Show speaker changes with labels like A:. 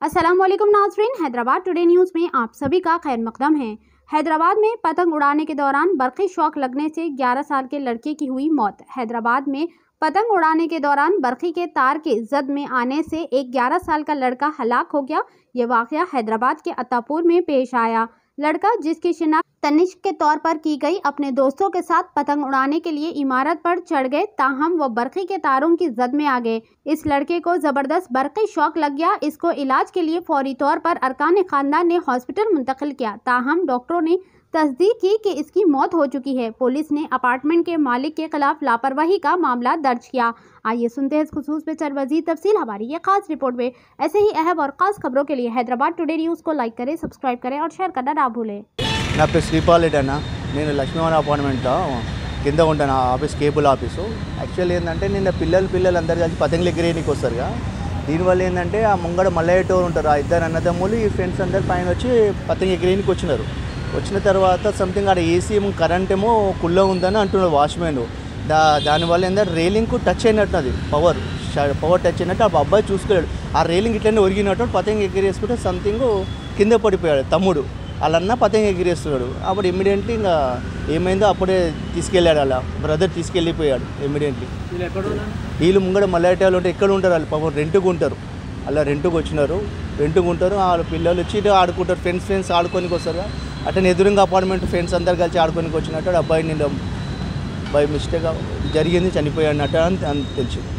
A: अस्सलाम वालेकुम नाज़रीन, हैदराबाद टुडे न्यूज़ में आप सभी का खैर मकदम है। हैदराबाद में पतंग उड़ाने के दौरान बरक़ी शॉक लगने से 11 साल के लड़के की हुई मौत। हैदराबाद में पतंग उड़ाने के दौरान बरक़ी के तार के जद में आने से एक 11 साल का लड़का हलाक हो गया। ये वाक़या हैदराबाद के अत्तापुर में पेश आया। लड़का, जिसकी शिनाख्त तनिष्क के तौर पर की गई, अपने दोस्तों के साथ पतंग उड़ाने के लिए इमारत पर चढ़ गए, ताहम वो बरक़ी के तारों की जद में आ गए। इस लड़के को ज़बरदस्त बरक़ी शॉक लग गया। इसको इलाज के लिए फौरी तौर पर अरकान ख़ानदान ने हॉस्पिटल मुंतकिल किया, ताहम डॉक्टरों ने तस्दीक की कि इसकी मौत हो चुकी है। पुलिस ने अपार्टमेंट के मालिक के खिलाफ लापरवाही का मामला दर्ज किया। आइए सुनते हैं इस खुसूस पे मज़ीद तफसील हमारी ये खास रिपोर्ट में। ऐसे ही अहम और ख़ास खबरों के लिए हैदराबाद टुडे न्यूज़ को लाइक करें, सब्सक्राइब करें और शेयर करना ना भूलें।
B: నా పేరు శ్రీపాల్ అన్న, నేను లక్ష్మీవరం అపార్ట్మెంట్లో కింద ఉంటాను. Office cable office. యాక్చువల్లీ ఏంటంటే నిన్న పిల్లలు అందరు కలిసి పతంగులు ఎగిరేయడానికి వస్తారుగా. దీనివల్ల ఏంటంటే ఆ ముంగడ మల్లయ్యటోరు ఉంటారు, ఆ ఇద్దరు అన్నదమ్ములు ఈ ఫ్రెండ్స్ అందరు పైన వచ్చి పతంగ ఎగిరేయడానికి వచ్చినారు. వచ్చిన తర్వాత సంథింగ్ ఆడ ఏసీ కరెంట్ ఏమో కుళ్ళ ఉందని అంటున్నారు వాచ్మెన్. దానివల్ల ఏంటంటే రేలింగ్కు టచ్ అయినట్టు, అది పవర్ టచ్ అయినట్టు ఆ అబ్బాయి చూసుకోలేడు. ఆ రేలింగ్ ఇట్లనే ఒరిగినట్టు పతంగ ఎగిరేసుకుంటే సంథింగ్ కింద పడిపోయాడు తమ్ముడు. వాళ్ళన్న పతంగ ఎగిరేస్తున్నాడు. అప్పుడు ఇమ్మీడియట్లీ ఇంకా ఏమైందో అప్పుడే తీసుకెళ్ళాడు, వాళ్ళ బ్రదర్ తీసుకెళ్ళిపోయాడు ఇమ్మీడియట్లీ. వీళ్ళు ముంగడ మల్లయ్యటాలు ఉంటే ఎక్కడ ఉంటారు, వాళ్ళు పాపం రెంట్కు ఉంటారు. అలా రెంట్కు వచ్చినారు, వాళ్ళ పిల్లలు వచ్చి ఆడుకుంటారు, ఫ్రెండ్స్ ఆడుకోనికి వస్తారు. అట్లా ఎదురుగా అపార్ట్మెంట్ ఫ్రెండ్స్ అందరు కలిసి ఆడుకోనికి వచ్చినట్టు అబ్బాయి నిన్న బై మిస్టేక్ జరిగింది, చనిపోయాడు అన్నట్టు అని తెలిసింది.